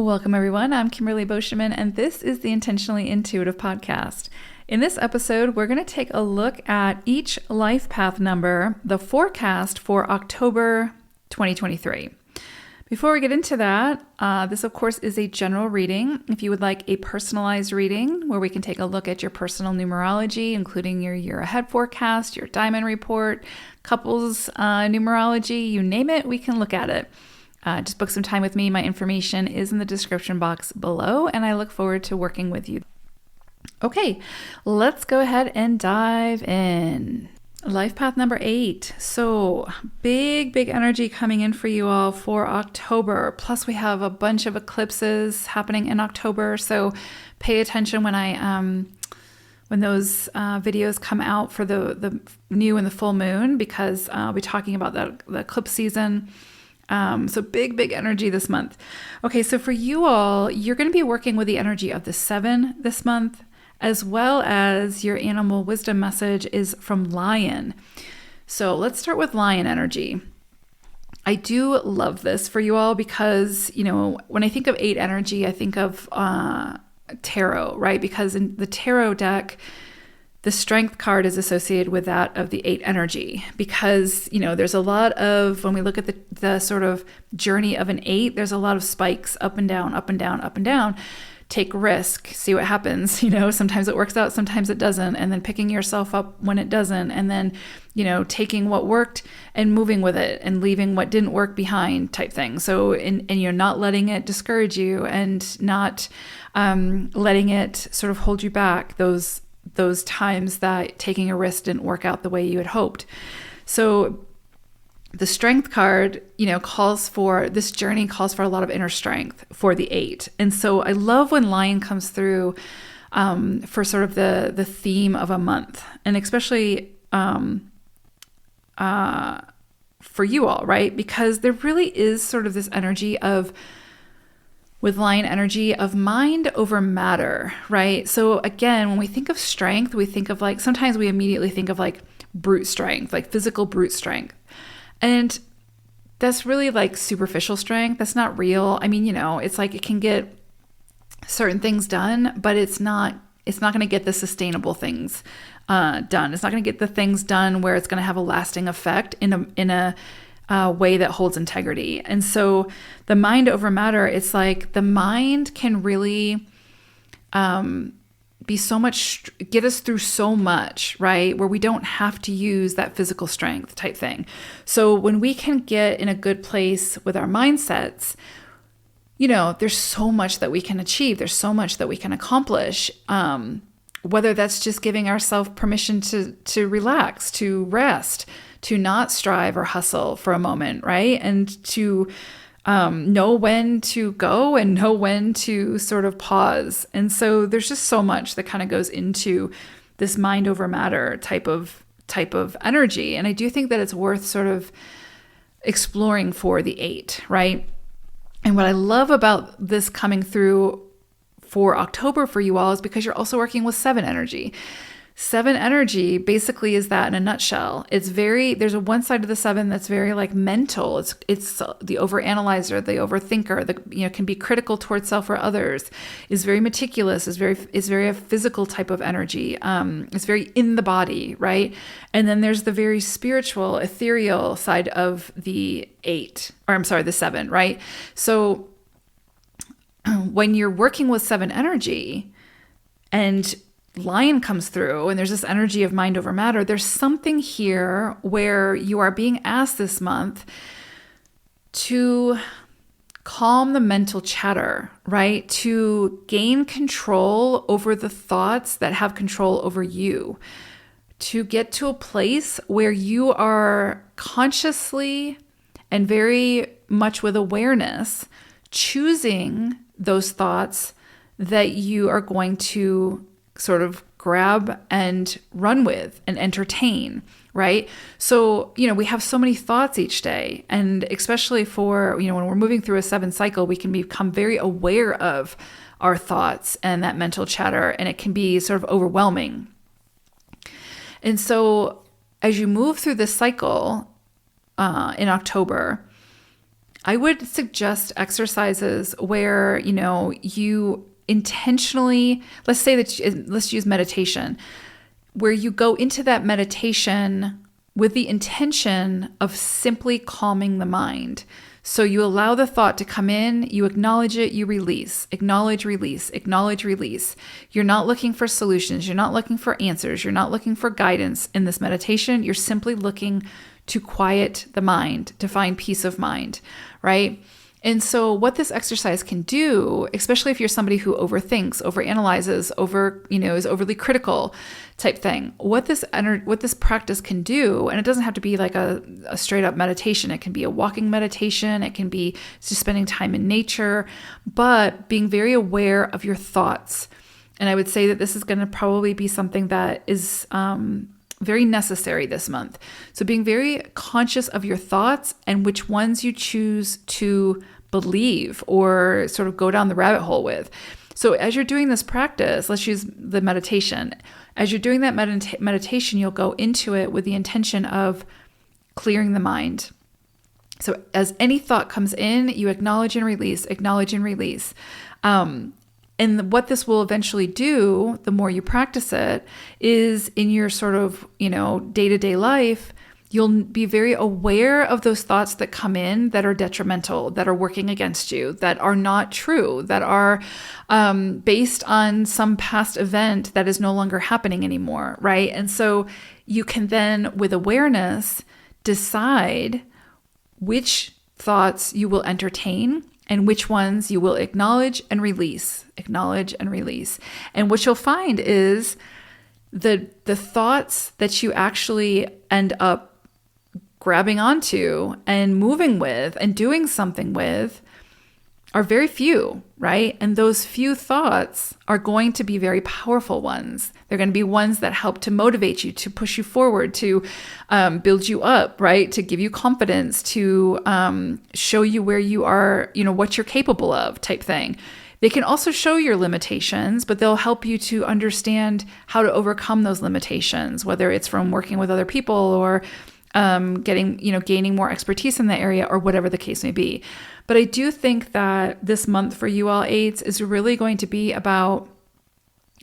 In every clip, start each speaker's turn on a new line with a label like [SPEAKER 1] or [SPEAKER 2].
[SPEAKER 1] Welcome, everyone. I'm Kimberly Boscheman, and this is the Intentionally Intuitive podcast. In this episode, we're going to take a look at each life path number, the forecast for October 2023. Before we get into that, this, of course, is a general reading. If you would like a personalized reading where we can take a look at your personal numerology, including your year ahead forecast, your diamond report, couples numerology, you name it, we can look at it. Just book some time with me. My information is in the description box below, and I look forward to working with you. Okay, let's go ahead and dive in. Life path number 8. So big energy coming in for you all for October. Plus we have a bunch of eclipses happening in October. So pay attention when those videos come out for the new and the full moon, because I'll be talking about the eclipse season. So big energy this month. Okay, so for you all, you're going to be working with the energy of the 7 this month, as well as your animal wisdom message is from Lion. So let's start with Lion energy. I do love this for you all because, when I think of 8 energy, I think of tarot, right? Because in the tarot deck, the strength card is associated with that of the 8 energy because, there's a lot of, when we look at the sort of journey of an 8, there's a lot of spikes up and down, up and down, up and down. Take risk, see what happens. Sometimes it works out, sometimes it doesn't. And then picking yourself up when it doesn't. And then, taking what worked and moving with it and leaving what didn't work behind type thing. So, and you're not letting it discourage you and not letting it sort of hold you back those times that taking a risk didn't work out the way you had hoped. So the strength card, this journey calls for a lot of inner strength for the 8. And so I love when Lion comes through for sort of the theme of a month, and especially for you all, right? Because there really is sort of this energy with Lion energy of mind over matter, right? So again, when we think of strength, we think of sometimes we immediately think of brute strength, like physical brute strength. And that's really superficial strength. That's not real. I mean, it's it can get certain things done, but it's not going to get the sustainable things done. It's not going to get the things done where it's going to have a lasting effect in a way that holds integrity. And so the mind over matter, it's the mind can really be so much, get us through so much, right? Where we don't have to use that physical strength type thing. So when we can get in a good place with our mindsets, there's so much that we can achieve. There's so much that we can accomplish. Whether that's just giving ourselves permission to relax, to rest, to not strive or hustle for a moment, right? And to know when to go and know when to sort of pause. And so there's just so much that kind of goes into this mind over matter type of energy. And I do think that it's worth sort of exploring for the 8, right? And what I love about this coming through for October for you all is because you're also working with 7 energy. 7 energy basically is that in a nutshell. There's a one side of the 7 that's very mental. It's the overanalyzer, the overthinker, can be critical towards self or others, is very meticulous, is very a physical type of energy. It's very in the body, right? And then there's the very spiritual, ethereal side of the 7, right? So when you're working with 7 energy and Lion comes through and there's this energy of mind over matter, there's something here where you are being asked this month to calm the mental chatter, right? To gain control over the thoughts that have control over you, to get to a place where you are consciously and very much with awareness choosing those thoughts that you are going to sort of grab and run with and entertain, right? So, we have so many thoughts each day. And especially for, when we're moving through a 7 cycle, we can become very aware of our thoughts and that mental chatter, and it can be sort of overwhelming. And so as you move through this cycle in October, I would suggest exercises where, you intentionally, let's use meditation, where you go into that meditation with the intention of simply calming the mind. So you allow the thought to come in, you acknowledge it, you release, acknowledge, release, acknowledge, release. You're not looking for solutions. You're not looking for answers. You're not looking for guidance in this meditation. You're simply looking to quiet the mind, to find peace of mind, right? And so what this exercise can do, especially if you're somebody who overthinks, overanalyzes, is overly critical type thing, what this practice can do, and it doesn't have to be like a straight up meditation. It can be a walking meditation. It can be just spending time in nature, but being very aware of your thoughts. And I would say that this is going to probably be something that is very necessary this month. So being very conscious of your thoughts and which ones you choose to believe or sort of go down the rabbit hole with. So as you're doing this practice, let's use the meditation. As you're doing that meditation, you'll go into it with the intention of clearing the mind. So as any thought comes in, you acknowledge and release, acknowledge and release. And what this will eventually do, the more you practice it, is in your sort of, day-to-day life, you'll be very aware of those thoughts that come in that are detrimental, that are working against you, that are not true, that are based on some past event that is no longer happening anymore, right? And so you can then, with awareness, decide which thoughts you will entertain and which ones you will acknowledge and release, acknowledge and release. And what you'll find is the thoughts that you actually end up grabbing onto and moving with and doing something with are very few, right? And those few thoughts are going to be very powerful ones. They're going to be ones that help to motivate you, to push you forward, to build you up, right? To give you confidence, to show you where you are, what you're capable of type thing. They can also show your limitations, but they'll help you to understand how to overcome those limitations, whether it's from working with other people or gaining more expertise in the area or whatever the case may be. But I do think that this month for you all eights is really going to be about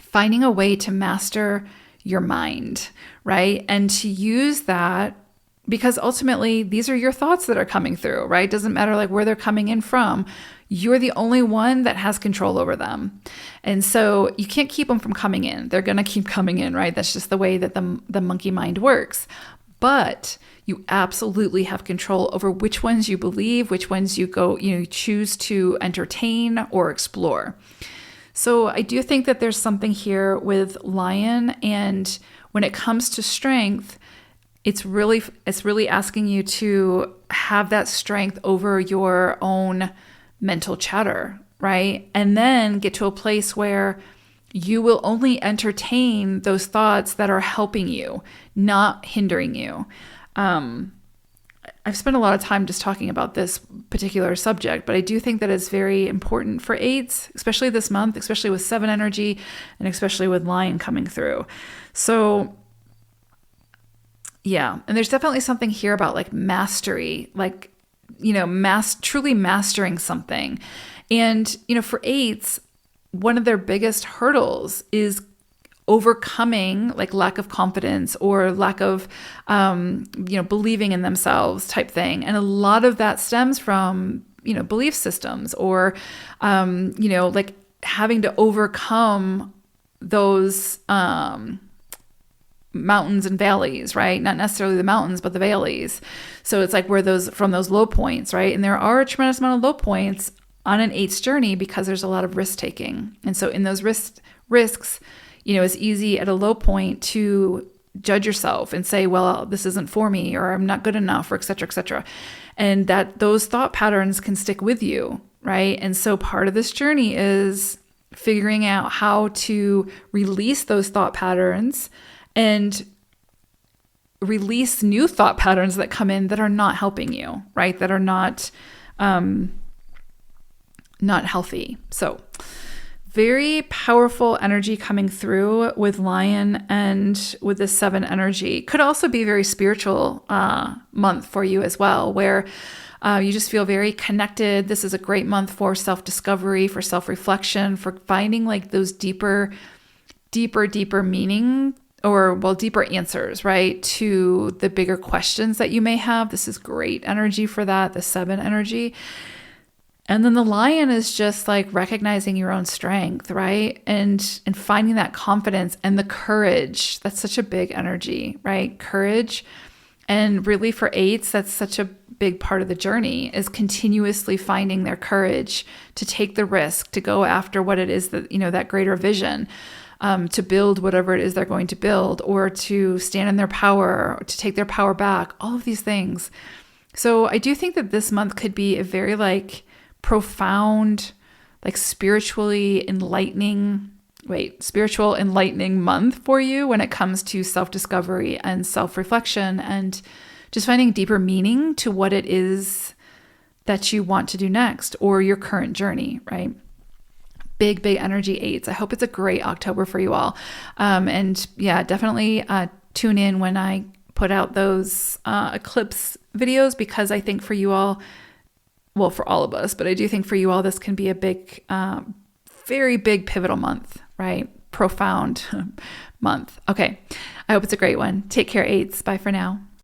[SPEAKER 1] finding a way to master your mind, right? And to use that, because ultimately these are your thoughts that are coming through, right? Doesn't matter like where they're coming in from. You're the only one that has control over them. And so you can't keep them from coming in. They're going to keep coming in, right? That's just the way that the monkey mind works. But you absolutely have control over which ones you believe, which ones you choose to entertain or explore. So I do think that there's something here with Lion, and when it comes to strength, it's really asking you to have that strength over your own mental chatter, right? And then get to a place where you will only entertain those thoughts that are helping you, not hindering you. I've spent a lot of time just talking about this particular subject, but I do think that it's very important for eights, especially this month, especially with 7 energy and especially with Lion coming through. So yeah, and there's definitely something here about like mastery, like, truly mastering something. And, for eights, one of their biggest hurdles is overcoming like lack of confidence or lack of, believing in themselves type thing. And a lot of that stems from, belief systems or, like having to overcome those, mountains and valleys, right? Not necessarily the mountains, but the valleys. So it's like from those low points, right? And there are a tremendous amount of low points on an eight's journey because there's a lot of risk taking. And so in those risks, it's easy at a low point to judge yourself and say, well, this isn't for me, or I'm not good enough, or et cetera, et cetera. And that those thought patterns can stick with you, right? And so part of this journey is figuring out how to release those thought patterns and release new thought patterns that come in that are not helping you, right? That are not healthy. So very powerful energy coming through with Lion and with the 7 energy. Could also be very spiritual month for you as well, where You just feel very connected. This is a great month for self-discovery, for self-reflection, for finding like those deeper meaning deeper answers, right, to the bigger questions that you may have. This is great energy for that, the 7 energy. And then the Lion is just like recognizing your own strength, right? And finding that confidence and the courage. That's such a big energy, right? Courage. And really for 8s, that's such a big part of the journey, is continuously finding their courage to take the risk, to go after what it is that, that greater vision, to build whatever it is they're going to build, or to stand in their power, to take their power back, all of these things. So I do think that this month could be a very like profound, like spiritual enlightening month for you when it comes to self-discovery and self-reflection and just finding deeper meaning to what it is that you want to do next or your current journey, right? Big energy 8s. I hope it's a great October for you all. And yeah, definitely tune in when I put out those eclipse videos, because I think for you all, well, for all of us, but I do think for you all, this can be a big, very big pivotal month, right? Profound month. Okay. I hope it's a great one. Take care, 8s. Bye for now.